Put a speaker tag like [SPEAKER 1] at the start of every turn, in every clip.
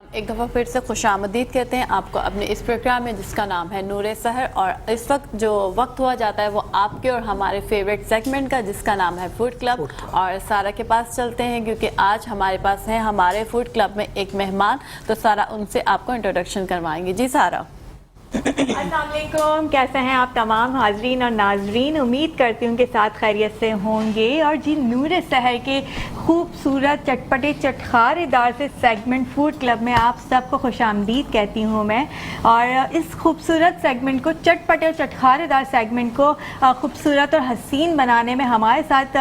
[SPEAKER 1] एक दफ़ा फिर से खुशामदीद कहते हैं आपको अपने इस प्रोग्राम में जिसका नाम है नूरे सहर। और इस वक्त जो वक्त हुआ जाता है वो आपके और हमारे फेवरेट सेगमेंट का जिसका नाम है फूड क्लब। और सारा के पास चलते हैं क्योंकि आज हमारे पास है हमारे फूड क्लब में एक मेहमान, तो सारा उनसे आपको इंट्रोडक्शन करवाएंगे। जी सारा।
[SPEAKER 2] अस्सलाम वालेकुम, कैसे हैं आप तमाम हाजरीन और नाजरीन। उम्मीद करती हूँ कि साथ खैरियत से होंगे। और जी नूरे सहर के खूबसूरत चटपटे चटखारेदार से सेगमेंट फूड क्लब में आप सबको खुशामदीद कहती हूँ मैं। और इस खूबसूरत सेगमेंट को, चटपटे और चटखारेदार सेगमेंट को खूबसूरत और हसीन बनाने में हमारे साथ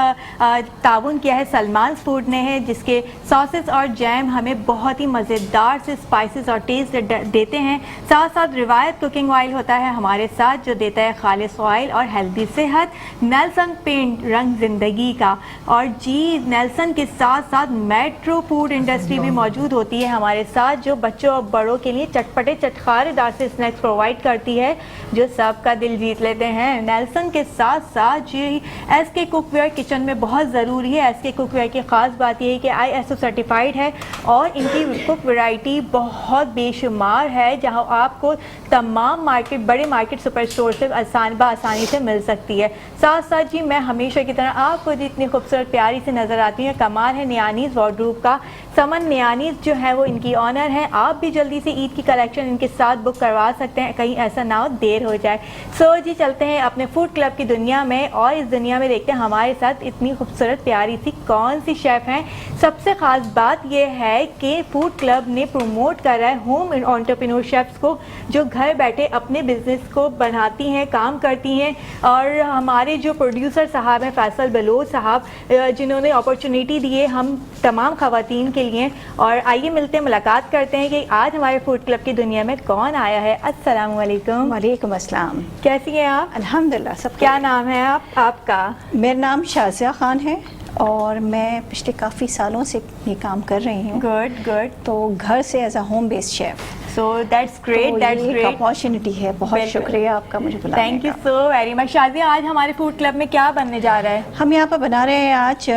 [SPEAKER 2] ताउन किया है सलमान फूड ने है, जिसके सॉसेस और जैम हमें बहुत ही मज़ेदार से स्पाइसेस और टेस्ट देते हैं। साथ साथ रिवायत कुकिंग ऑयल होता है हमारे साथ जो देता है खालिस ऑयल और हेल्दी सेहत। नेल्सन पेंट, रंग जिंदगी का। और जी नेल्सन के साथ साथ मेट्रो फूड इंडस्ट्री भी मौजूद होती है हमारे साथ, जो बच्चों और बड़ों के लिए चटपटे चटखारेदार से स्नैक्स प्रोवाइड करती है जो सबका दिल जीत लेते हैं। नेल्सन के साथ साथ जी SK कुकवेयर किचन में बहुत ज़रूरी है। SK कुकवेयर की ख़ास बात यह है कि ISO सर्टिफाइड है और इनकी कुक वैरायटी बहुत बेशुमार है, जहां आपको तमाम मार्केट, बड़े मार्केट सुपर स्टोर से आसानी से मिल सकती है। साथ साथ जी मैं हमेशा की तरह आपको जितनी खूबसूरत प्यारी से नज़र आती है, कमाल है नियानीज़ वार्डरोब का। समन नियानीज़ जो है वो इनकी ऑनर है। आप भी जल्दी से ईद की कलेक्शन इनके साथ बुक करवा सकते हैं, कहीं ऐसा ना हो देर हो जाए। सो जी चलते हैं अपने फूड क्लब की दुनिया में और इस दुनिया में देखते हैं हमारे साथ इतनी खूबसूरत प्यारी सी कौन सी शेफ़ हैं। सबसे ख़ास बात यह है कि फूड क्लब ने प्रमोट करा है होम एंटरप्रेन्योर शेफ्स को, जो घर बैठे अपने बिजनेस को बनाती हैं, काम करती हैं। और हमारे जो प्रोड्यूसर साहब हैं फैसल बलोच साहब, जिन्होंने अपॉर्चुनिटी दी है हम तमाम खवातीन के लिए। और आइए मिलते हैं, मुलाकात करते हैं कि आज हमारे फूड क्लब की दुनिया में कौन आया है। अस्सलाम वालेकुम।
[SPEAKER 3] वालेकुम अस्सलाम।
[SPEAKER 2] कैसी हैं आप?
[SPEAKER 3] अल्हम्दुलिल्लाह सब।
[SPEAKER 2] क्या नाम है आपका?
[SPEAKER 3] मेरा नाम शाज़िया खान है और मैं पिछले काफ़ी सालों से ये काम कर रही हूँ।
[SPEAKER 2] Good good.
[SPEAKER 3] तो घर से as a home based chef.
[SPEAKER 2] So that's great, that's great.
[SPEAKER 3] Opportunity है, बहुत शुक्रिया आपका मुझे बुलाने का।
[SPEAKER 2] Thank you so very much. Shazia, आज हमारे फूड क्लब में क्या बनने जा रहा है?
[SPEAKER 3] हम यहाँ पर बना रहे हैं आज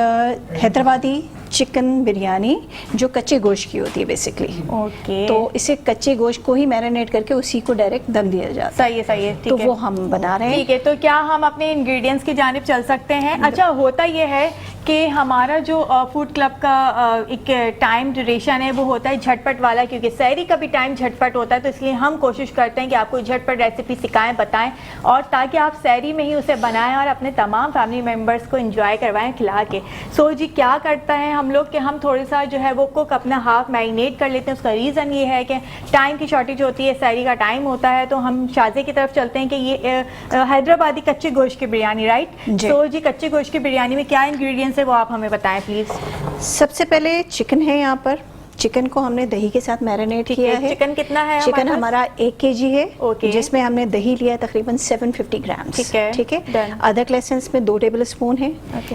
[SPEAKER 3] हैदराबादी चिकन बिरयानी, जो कच्चे गोश्त की होती है बेसिकली।
[SPEAKER 2] ओके।
[SPEAKER 3] तो इसे कच्चे गोश्त को ही मैरिनेट करके उसी को डायरेक्ट दम दिया जाता है।
[SPEAKER 2] सही है, सही है,
[SPEAKER 3] तो वो हम बना रहे हैं।
[SPEAKER 2] ठीक है, तो क्या हम अपने इंग्रेडिएंट्स की जानिब चल सकते हैं? अच्छा, होता ये है कि हमारा जो फूड क्लब का एक टाइम ड्यूरेशन है वो होता है झटपट वाला, क्योंकि सहरी का भी टाइम झटपट होता है। तो इसलिए हम कोशिश करते हैं कि आपको झटपट रेसिपी सिखाएं, बताएं, और ताकि आप सहरी में ही उसे बनाएं और अपने तमाम फैमिली मेम्बर्स को एंजॉय करवाएं खिला के। सो जी क्या करता है हम लोग कि हम थोड़ा सा जो है वो कुक अपना हाफ मैरिनेट कर लेते हैं। उसका रीज़न ये है कि टाइम की शॉर्टेज होती है, सहरी का टाइम होता है। तो हम शाज़े की तरफ चलते हैं कि ये हैदराबादी कच्चे गोश्त की बिरयानी, राइट? तो जी कच्चे गोश्त की बिरयानी में क्या इंग्रेडिएंट्स है वो आप हमें बताएं प्लीज़।
[SPEAKER 3] सबसे पहले चिकन है यहाँ पर। चिकन को हमने दही के साथ मैरिनेट किया है।
[SPEAKER 2] चिकन कितना है?
[SPEAKER 3] चिकन हमारा 1 kg है।
[SPEAKER 2] ओके।
[SPEAKER 3] जिसमें हमने दही लिया है तकरीबन 750 ग्राम।
[SPEAKER 2] ठीक है,
[SPEAKER 3] ठीक है। अदरक लहसुन इसमें 2 टेबल स्पून है।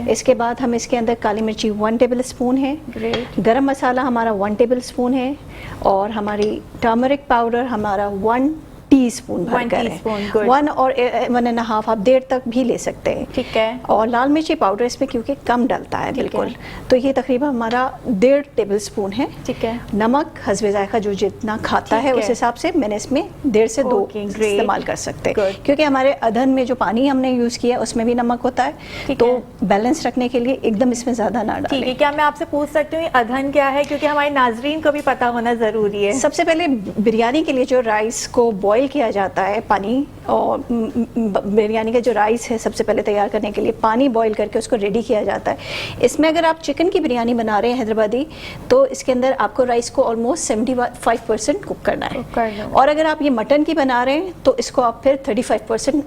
[SPEAKER 3] इसके बाद हम इसके अंदर काली मिर्ची 1 टेबल स्पून है। गरम मसाला हमारा 1 टेबल स्पून है। और हमारी टर्मरिक पाउडर हमारा 1 टीस्पून भरकर है। 1 और 1.5 आप देर तक भी ले सकते हैं।
[SPEAKER 2] ठीक है।
[SPEAKER 3] और लाल मिर्ची पाउडर इसमें क्योंकि कम डलता है बिल्कुल, तो ये तकरीबन हमारा 1.5 टेबल स्पून है।
[SPEAKER 2] ठीक है।
[SPEAKER 3] नमक हस्बे जायका जो जितना खाता है उस हिसाब से मैंने इसमें 1.5 से 2 इस्तेमाल कर सकते हैं, क्योंकि हमारे अदहन में जो पानी हमने यूज़ किया उसमें भी नमक होता है। तो बैलेंस रखने के लिए एकदम इसमें ज़्यादा ना डालें।
[SPEAKER 2] ठीक है। क्या मैं आपसे पूछ सकती हूँ अदहन क्या है, क्योंकि हमारे नाजरीन को भी पता होना ज़रूरी है।
[SPEAKER 3] सबसे पहले बिरयानी के लिए जो राइस को बॉयल किया जाता है, पानी, और बिरयानी का जो राइस है सबसे पहले तैयार करने के लिए पानी बॉईल करके उसको रेडी किया जाता है। इसमें अगर आप चिकन की बिरयानी बना रहे हैं हैदराबादी, तो इसके अंदर आपको राइस को ऑलमोस्ट 75% कुक करना है। और अगर आप ये मटन की बना रहे हैं तो इसको आप फिर 35%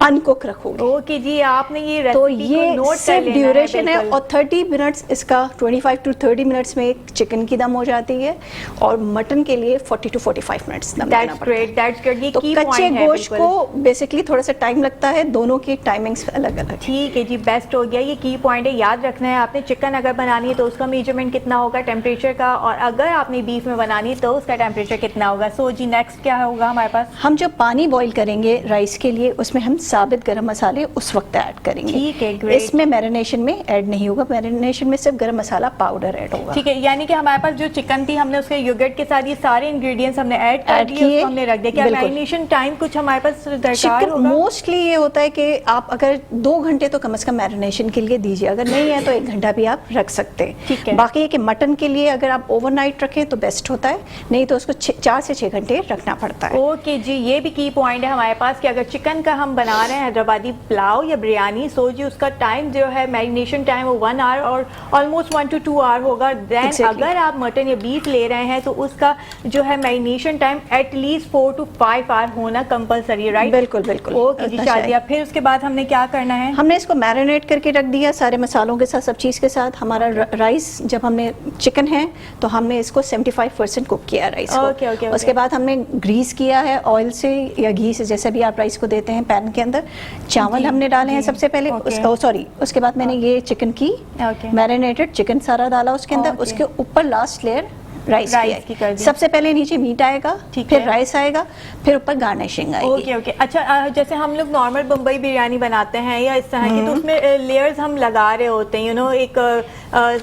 [SPEAKER 3] अनकुक रखोगे।
[SPEAKER 2] ओके जी, आपने ये
[SPEAKER 3] तो ये सिर्फ ड्यूरेशन है। और 30 मिनट्स इसका 25 to 30 मिनट्स में एक चिकन की दम हो जाती है, और मटन के लिए 40 to 45 मिनट्स दम देना पड़ता है।
[SPEAKER 2] That's great.
[SPEAKER 3] तो कच्चे गोश्त को बेसिकली थोड़ा सा टाइम लगता है, दोनों की टाइमिंग्स अलग अलग।
[SPEAKER 2] ठीक है जी, बेस्ट हो गया। ये की पॉइंट है, याद रखना है आपने। चिकन अगर बनानी है तो उसका मेजरमेंट कितना होगा टेम्परेचर का, और अगर आपने बीफ में बनानी है तो उसका टेम्परेचर कितना होगा। सो जी नेक्स्ट क्या होगा हमारे पास?
[SPEAKER 3] हम जो पानी बॉईल करेंगे राइस के लिए उसमें हम साबित गरम मसाले उस वक्त ऐड करेंगे।
[SPEAKER 2] ठीक है, great।
[SPEAKER 3] इसमें मैरिनेशन में ऐड नहीं होगा, मैरिनेशन में सिर्फ गरम मसाला पाउडर ऐड होगा।
[SPEAKER 2] ठीक है, यानी कि हमारे पास जो चिकन थी हमने उसके योगर्ट के साथ ये सारे इंग्रेडिएंट्स हमने ऐड कर दिए, उसको हमने रख दिया। क्या मैरिनेशन टाइम कुछ हमारे पास दरकार होगा?
[SPEAKER 3] मोस्टली ये होता है कि आप अगर 2 घंटे तो कम से कम मैरिनेशन के लिए दीजिए, अगर नहीं है तो 1 घंटा भी आप रख सकते हैं।
[SPEAKER 2] ठीक है।
[SPEAKER 3] बाकी है कि मटन के लिए अगर आप ओवरनाइट रखें तो बेस्ट होता है, नहीं तो उसको 4 से 6 घंटे रखना पड़ता है।
[SPEAKER 2] ओके जी, ये भी की पॉइंट है हमारे पास कि अगर चिकन का हम बना रहे हैं हैदराबादी पुलाव या बिरयानी, सो जी उसका टाइम जो है मैरिनेशन टाइम वो 1 आवर और ऑलमोस्ट 1 to 2 आवर होगा। देन अगर आप मटन या बीफ ले रहे हैं तो उसका जो है marination time at least 4 to 5 hour होना कंपलसरी है, राइट?
[SPEAKER 3] बिल्कुल बिल्कुल।
[SPEAKER 2] ओके जी शादिया, फिर उसके बाद हमने क्या करना है?
[SPEAKER 3] हमने इसको मैरिनेट करके रख दिया सारे मसालों के साथ, सब चीज़ के साथ। हमारा राइस, जब हमने चिकन है तो हमने इसको 75% कुक किया राइस को।
[SPEAKER 2] ओके।
[SPEAKER 3] उसके बाद हमने ग्रीस किया है ऑयल से या घी से, जैसे भी आप राइस को देते हैं पैन के अंदर। चावल हमने डाले हैं सबसे पहले, उसके बाद मैंने ये चिकन की मैरिनेटेड चिकन सारा डाला उसके अंदर। उसके ऊपर लास्ट लेयर राइस की कर दिया। सबसे पहले नीचे मीट आएगा, फिर राइस आएगा, फिर ऊपर गार्निशिंग आएगी।
[SPEAKER 2] ओके। अच्छा, जैसे हम लोग नॉर्मल बम्बई बिरयानी बनाते हैं या इस तरह की, तो उसमें लेयर्स हम लगा रहे होते हैं, एक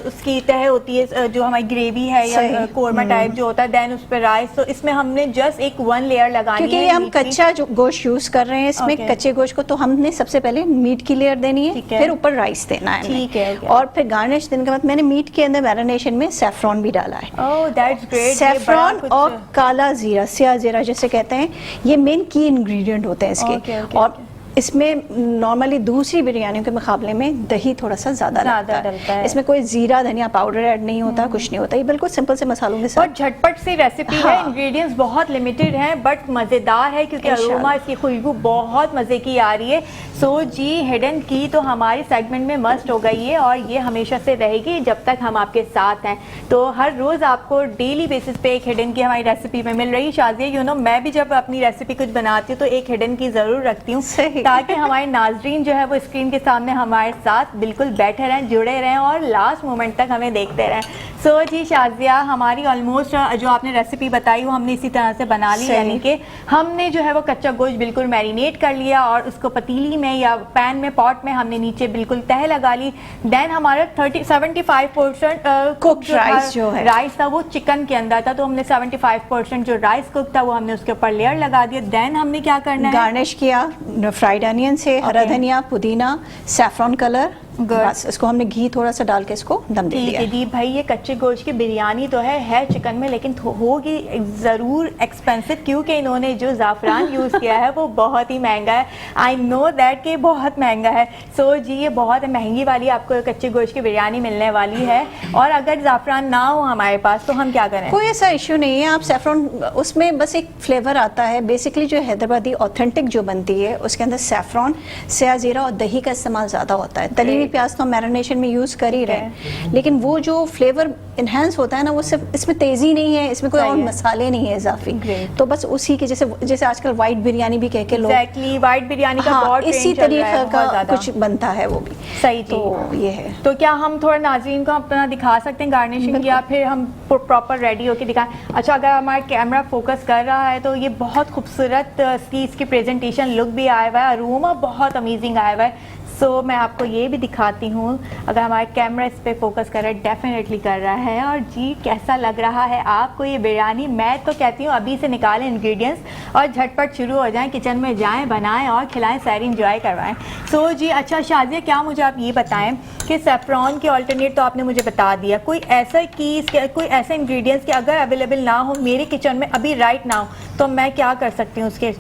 [SPEAKER 2] उसकी तह होती है जो हमारी ग्रेवी है या कोरमा टाइप जो होता है, देन उस पर राइस। तो इसमें हमने जस्ट 1 लेयर लगानी है,
[SPEAKER 3] क्योंकि हम कच्चा जो गोश्त यूज कर रहे हैं इसमें। कच्चे गोश्त को तो हमने सबसे पहले मीट की लेयर देनी है, फिर ऊपर राइस देना है।
[SPEAKER 2] ठीक है।
[SPEAKER 3] और फिर गार्निश देने के बाद मैंने मीट के अंदर मैरिनेशन में सैफरॉन भी डाला है।
[SPEAKER 2] That's great।
[SPEAKER 3] सैफरॉन और काला जीरा, स्याह जीरा जिसे कहते हैं, ये मेन की इंग्रेडिएंट होते हैं इसके। और इसमें नॉर्मली दूसरी बिरयानियों के मुकाबले में दही थोड़ा सा ज्यादा डलता है। इसमें कोई जीरा धनिया पाउडर ऐड नहीं होता, कुछ नहीं होता, ये बिल्कुल सिंपल से मसालों के साथ।
[SPEAKER 2] और झटपट सी रेसिपी है, इंग्रेडिएंट्स बहुत लिमिटेड हैं बट मजेदार है, क्योंकि अरोमा इसकी खुशबू बहुत मजे की आ रही है। सो जी, हिडन की तो हमारी सेगमेंट में मस्ट हो गई है और ये हमेशा से रहेगी जब तक हम आपके साथ हैं। तो हर रोज आपको डेली बेसिस पे एक हिडन की हमारी रेसिपी में मिल रही है। शाजिया, मैं भी जब अपनी रेसिपी कुछ बनाती हूँ तो एक हिडन की जरूर रखती हूँ, ताकि हमारे नाजरीन जो है वो स्क्रीन के सामने हमारे साथ बिल्कुल बैठे रहें, जुड़े रहें और लास्ट मोमेंट तक हमें देखते रहें। सो जी शाजिया, हमारी ऑलमोस्ट जो आपने रेसिपी बताई वो हमने इसी तरह से बना ली, यानी कि हमने जो है वो कच्चा गोश्त बिल्कुल मैरिनेट कर लिया और उसको पतीली में या पैन में, पॉट में हमने नीचे बिल्कुल तह लगा ली। देन हमारा 75% कुक राइस जो है राइस था वो चिकन के अंदर था, तो हमने 75% जो राइस कुक था वो हमने उसके ऊपर लेयर लगा दिया। देन हमने क्या करना है?
[SPEAKER 3] गार्निश किया फ्राइड अनियन से, हरा धनिया, पुदीना, सैफरॉन कलर, बस इसको हमने घी थोड़ा सा डाल के इसको दम दे दिया।
[SPEAKER 2] दीप भाई, ये कच्चे गोश्त की बिरयानी तो है चिकन में, लेकिन होगी ज़रूर एक्सपेंसिव, क्योंकि इन्होंने जो ज़ाफ़रान यूज़ किया है वो बहुत ही महंगा है। आई नो दैट कि बहुत महंगा है। सो जी, ये बहुत महंगी वाली आपको कच्चे गोश्त की बिरयानी मिलने वाली है। और अगर ज़ाफ़रान ना हो हमारे पास तो हम क्या करें?
[SPEAKER 3] कोई ऐसा इशू नहीं है, आप सैफरॉन, उसमें बस एक फ्लेवर आता है। बेसिकली जो हैदराबादी ऑथेंटिक जो बनती है उसके अंदर सैफरॉन, स्याह जीरा और दही का इस्तेमाल ज़्यादा होता है। तली हुई प्याज तो मैरिनेशन में यूज कर ही रहे हैं, लेकिन वो जो फ्लेवर इनहेंस होता है ना, वो सिर्फ इसमें तेजी नहीं है, इसमें कोई और मसाले नहीं है इजाफी, तो बस उसी के जैसे आजकल व्हाइट बिरयानी भी कह के लोग
[SPEAKER 2] व्हाइट बिरयानी का बहुत
[SPEAKER 3] इसी तरीके का कुछ बनता है वो भी
[SPEAKER 2] सही।
[SPEAKER 3] तो ये है।
[SPEAKER 2] तो क्या हम थोड़ा नाज़रीन को अपना दिखा सकते हैं गार्निशिंग, या फिर हम प्रॉपर रेडी होके दिखाएं? अच्छा, अगर हमारा कैमरा फोकस कर रहा है तो ये बहुत खूबसूरत इसकी प्रेजेंटेशन लुक भी आया हुआ है, अरोमा बहुत अमेजिंग आया हुआ है। सो मैं आपको ये भी दिखाती हूँ, अगर हमारा कैमरा इस पे फोकस कर रहा है, डेफिनेटली कर रहा है। और जी, कैसा लग रहा है आपको ये बिरयानी? मैं तो कहती हूँ अभी से निकालें इंग्रेडिएंट्स और झटपट शुरू हो जाएं, किचन में जाएं, बनाएं और खिलाएं, सारी इंजॉय करवाएं। सो जी, अच्छा शाजिया, क्या मुझे आप ये बताएं कि सैफरॉन के ऑल्टरनेट तो आपने मुझे बता दिया, कोई ऐसा कोई ऐसे इंग्रेडिएंट्स कि अगर अवेलेबल ना हो मेरे किचन में अभी राइट ना हो, तो मैं क्या कर सकती हूँ उसके?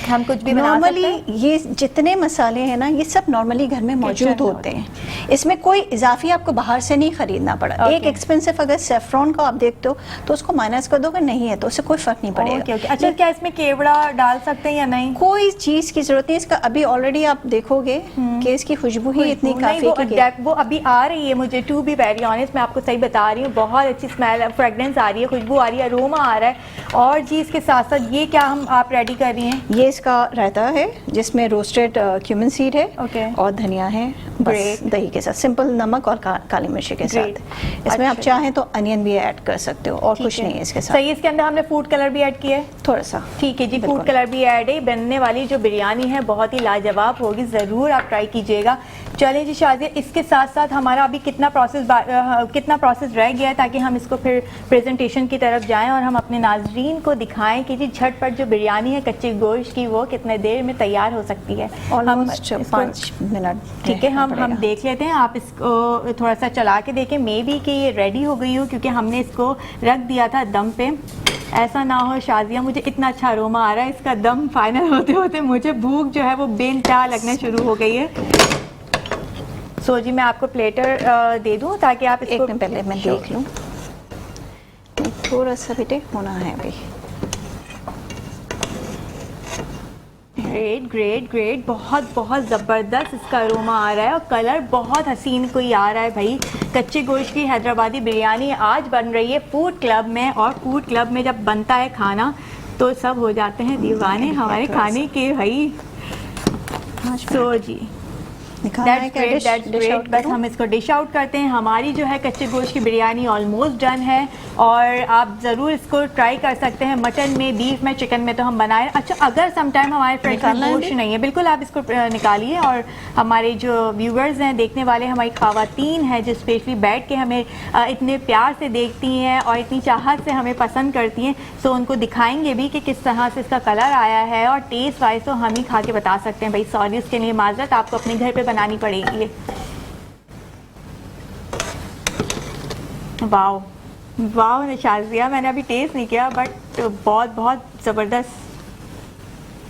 [SPEAKER 2] हम कुछ भी
[SPEAKER 3] नॉर्मली ये जितने मसाले हैं ना, ये सब नॉर्मली घर में मौजूद होते हैं, इसमें कोई इजाफी आपको बाहर से नहीं खरीदना पड़ा। एक एक्सपेंसिव अगर सैफरॉन को आप देखते हो तो उसको माइनस कर दो, अगर नहीं है तो उससे कोई फर्क नहीं पड़ेगा।
[SPEAKER 2] अच्छा, क्या इसमें केवड़ा डाल सकते हैं या नहीं?
[SPEAKER 3] कोई चीज की जरूरत नहीं, इसका अभी ऑलरेडी आप देखोगे कि इसकी खुशबू ही इतनी काफी
[SPEAKER 2] वो अभी आ रही है। मुझे टू बी वेरी ऑनेस्ट, मैं आपको सही बता रही हूँ, बहुत अच्छी स्मेल, फ्रेगनेंस आ रही है, खुशबू आ रही है, अरोमा आ रहा है। और जी, इसके साथ साथ ये क्या आप रेडी कर रही हैं?
[SPEAKER 3] ये इसका रायता है जिसमें रोस्टेड क्यूमिन सीड है और धनिया है बस
[SPEAKER 2] Great.
[SPEAKER 3] दही के साथ, सिंपल नमक और काली मिर्ची के
[SPEAKER 2] Great.
[SPEAKER 3] साथ। इसमें आप
[SPEAKER 2] अच्छा।
[SPEAKER 3] चाहें तो अनियन भी ऐड कर सकते हो और कुछ नहीं है इसके साथ।
[SPEAKER 2] सही, इसके अंदर हमने फूड कलर भी ऐड किया है।
[SPEAKER 3] थोड़ा सा,
[SPEAKER 2] ठीक है जी,
[SPEAKER 3] बिल्कुल।
[SPEAKER 2] फूड कलर भी ऐड है। बनने वाली जो बिरयानी है बहुत ही लाजवाब होगी, ज़रूर आप ट्राई कीजिएगा। चलें जी शाजिया, इसके साथ साथ हमारा अभी कितना प्रोसेस रह गया है ताकि हम इसको फिर प्रेजेंटेशन की तरफ जाएं और हम अपने नाजरीन को दिखाएं कि जी झटपट जो बिरयानी है कच्चे गोश्त की वो कितने देर में तैयार हो सकती है।
[SPEAKER 3] Almost 5 minute.
[SPEAKER 2] ठीक है, हम देख लेते हैं। आप इसको थोड़ा सा चला के देखें, मे बी कि ये रेडी हो गई हो, क्योंकि हमने इसको रख दिया था दम पे। ऐसा ना हो शाजिया, मुझे इतना अच्छा अरोमा आ रहा है इसका, दम फाइनल होते होते मुझे भूख जो है वो बेनता लगना शुरू हो गई है। सो जी, मैं आपको प्लेटर दे दूं ताकि आप
[SPEAKER 3] एक
[SPEAKER 2] इसको
[SPEAKER 3] मिनट पहले मैं देख लूँ, थोड़ा सा बेटे होना है अभी।
[SPEAKER 2] ग्रेट ग्रेट ग्रेट, बहुत बहुत ज़बरदस्त इसका अरोमा आ रहा है और कलर बहुत हसीन कोई आ रहा है भाई। कच्चे गोश्त की हैदराबादी बिरयानी आज बन रही है फूड क्लब में, और फूड क्लब में जब बनता है खाना तो सब हो जाते हैं दीवाने हमारे खाने के भाई। सो जी,
[SPEAKER 3] निकालना है क्या?
[SPEAKER 2] That's
[SPEAKER 3] dish
[SPEAKER 2] great.
[SPEAKER 3] आउट
[SPEAKER 2] बस हम इसको डिश आउट करते हैं। हमारी जो है कच्चे गोश्त की बिरयानी ऑलमोस्ट डन है, और आप ज़रूर इसको ट्राई कर सकते हैं। मटन में, बीफ में, चिकन में तो हम बनाए। अच्छा, अगर समटाइम हमारे फ्रेंड्स में
[SPEAKER 3] निकालना है
[SPEAKER 2] गोश्त
[SPEAKER 3] अभी?
[SPEAKER 2] नहीं है, बिल्कुल आप इसको निकालिए। और हमारे जो व्यूवर्स हैं, देखने वाले हमारी ख़वातीन हैं जो स्पेशली बैठ के हमें इतने प्यार से देखती हैं और इतनी चाहत से हमें पसंद करती हैं, सो उनको दिखाएंगे भी कि किस तरह से इसका कलर आया है। और टेस्ट वाइज तो हम ही खा के बता सकते हैं भाई। सॉरी उसके लिए माजरत, आपको अपने घर पर बनानी पड़ेगी ये। वाओ वाओ शाजिया, मैंने अभी टेस्ट नहीं किया बट बहुत बहुत ज़बरदस्त।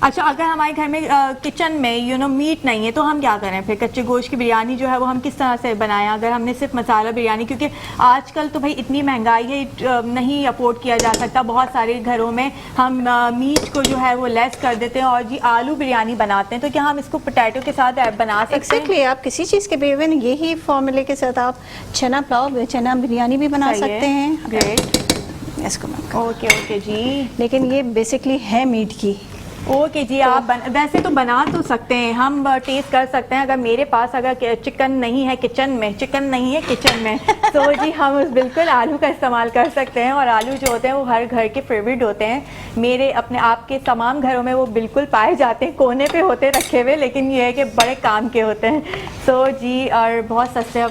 [SPEAKER 2] अच्छा, अगर हमारे घर में किचन में मीट नहीं है तो हम क्या करें फिर? कच्चे गोश्त की बिरयानी जो है वो हम किस तरह से बनाएं? अगर हमने सिर्फ मसाला बिरयानी, क्योंकि आजकल तो भाई इतनी महंगाई है, नहीं अफोर्ड किया जा सकता। बहुत सारे घरों में हम मीट को जो है वो लेस कर देते हैं और जी आलू बिरयानी बनाते हैं, तो क्या हम इसको पोटैटो के साथ बना सकते हैं?
[SPEAKER 3] एक्जैक्टली, आप किसी चीज़ के भी, यही फॉर्मूले के साथ आप चना पुलाव, चना बिरयानी भी बना
[SPEAKER 2] सही है।
[SPEAKER 3] सकते हैं।
[SPEAKER 2] ग्रेट,
[SPEAKER 3] इसको
[SPEAKER 2] ओके ओके जी।
[SPEAKER 3] लेकिन ये बेसिकली है मीट की।
[SPEAKER 2] ओके जी, आप वैसे तो बना तो सकते हैं, हम टेस्ट कर सकते हैं। अगर मेरे पास अगर चिकन नहीं है किचन में तो जी हम बिल्कुल आलू का इस्तेमाल कर सकते हैं। और आलू जो होते हैं वो हर घर के फेवरेट होते हैं। मेरे अपने आपके तमाम घरों में वो बिल्कुल पाए जाते हैं, कोने पे होते रखे हुए, लेकिन ये है कि बड़े काम के होते हैं। सो जी, और बहुत सस्ते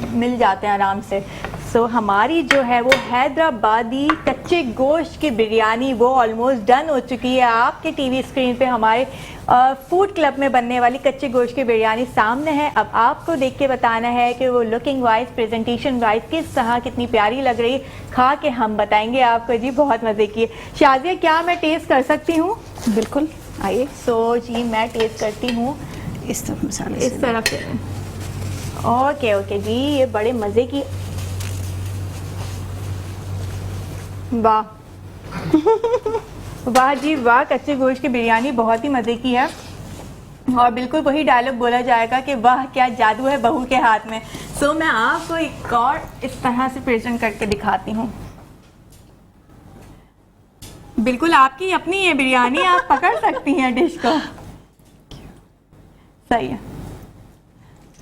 [SPEAKER 2] मिल जाते हैं आराम से। सो हमारी जो है वो हैदराबादी कच्चे गोश्त की बिरयानी वो ऑलमोस्ट डन हो चुकी है। आपके टीवी स्क्रीन पे हमारे फूड क्लब में बनने वाली कच्चे गोश्त की बिरयानी सामने है। अब आपको देख के बताना है कि वो लुकिंग वाइज, प्रेजेंटेशन वाइज किस तरह कितनी प्यारी लग रही है। खा के हम बताएंगे आपको जी, बहुत मज़े की है। शाजिया, क्या मैं टेस्ट कर सकती हूँ?
[SPEAKER 3] बिल्कुल, आइए।
[SPEAKER 2] सो जी, मैं टेस्ट करती हूँ
[SPEAKER 3] इस तरफ मसाले
[SPEAKER 2] इस तरफ से। ओके ओके जी, ये बड़े मज़े की, वाह वाह जी वाह, कच्चे गोश्त की बिरयानी बहुत ही मज़े की है। और बिल्कुल वही डायलॉग बोला जाएगा कि वाह क्या जादू है बहू के हाथ में। सो मैं आपको एक और इस तरह से प्रेजेंट करके दिखाती हूँ। बिल्कुल आपकी अपनी है बिरयानी, आप पकड़ सकती हैं डिश को। सही है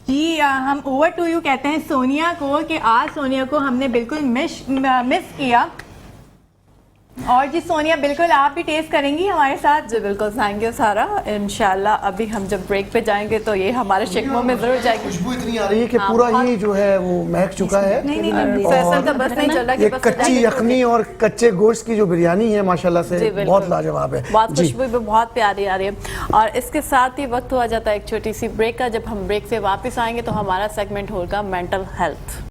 [SPEAKER 2] जी। हम ओवर टू यू कहते हैं सोनिया को, कि आज सोनिया को हमने बिल्कुल मिस किया। और जी सोनिया, बिल्कुल आप भी टेस्ट करेंगी हमारे साथ?
[SPEAKER 1] जी बिल्कुल, थैंक यू सारा। इंशाल्लाह अभी हम जब ब्रेक पे जाएंगे तो ये हमारे शिकमों में जरूर जाएगी।
[SPEAKER 4] खुशबू इतनी आ रही है कि पूरा ही जो है वो महक चुका है।
[SPEAKER 3] नहीं,
[SPEAKER 1] फैसल का बस नहीं चल रहा कि
[SPEAKER 4] ये
[SPEAKER 1] बस
[SPEAKER 4] कच्ची यखनी और कच्चे गोश्त की जो बिरयानी है माशाल्लाह से
[SPEAKER 1] जी, बिल्कुल।
[SPEAKER 4] बहुत लाजवाब है।
[SPEAKER 1] बहुत
[SPEAKER 4] जी।
[SPEAKER 1] खुशबू भी बहुत प्यारी आ रही है। और इसके साथ ही वक्त हुआ जाता है एक छोटी सी ब्रेक का। जब हम ब्रेक से वापस आएंगे तो हमारा सेगमेंट होगा मेंटल हेल्थ।